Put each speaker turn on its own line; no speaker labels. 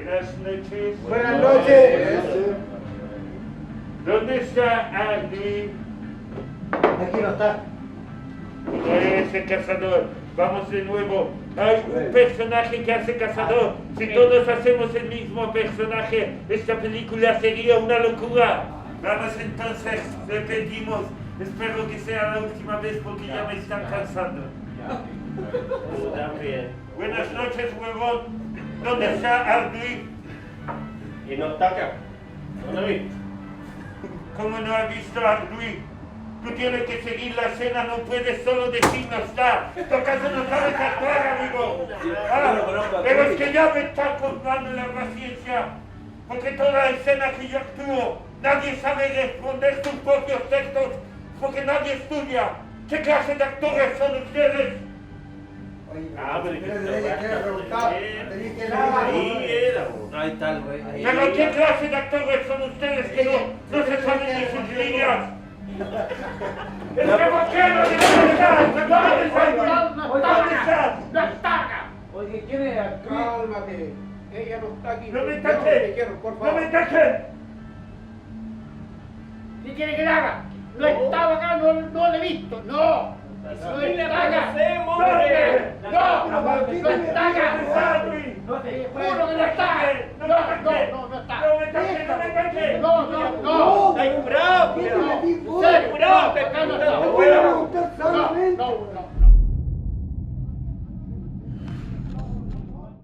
Buenas noches.
Buenas noches.
¿Dónde está Andy?
Aquí no está.
No es el cazador. Vamos de nuevo. Hay un personaje que hace cazador. Si todos hacemos el mismo personaje, esta película sería una locura. Vamos entonces, repetimos. Espero que sea la última vez porque ya me están cansando.
También.
Buenas noches, huevón. ¿Dónde está Arduin?
Y no está acá. ¿No lo vi?
¿Cómo no ha visto a Arduin? Tú tienes que seguir la escena, no puedes solo decir no está. ¿Tu acaso no sabes actuar, amigo? Pero es que ya me está cortando la paciencia. Porque toda la escena que yo actúo, nadie sabe responder sus propios textos, porque nadie estudia. ¿Qué clase de actores son ustedes?
Pero desde que era preguntado, tenía que nada.
Ahí era. Ahí está el güey.
¿Pero qué clase de actores son ustedes que no se saben ni sus líneas? ¡Es que por qué no estás! ¿Dónde estás?
¡No está acá!
Oye, ¿quién es? Cálmate. Ella no está aquí.
¡No me
Yo
taches!
te quiero, por
¡No
favor.
me taches!
¿Qué quiere que le haga? No estaba acá, no lo he visto. ¡No! ¡No está acá!
¿Dónde?
¡No! ¡No está acá!
¿Dónde está Arduin?
¡Juro que no está! ¡No está!
¡No me taches, no me taches!
¡No!
¡Está curado!
¿Qué te metí vos?
¡Acá no está!
Te voy a preguntar solamente.
No,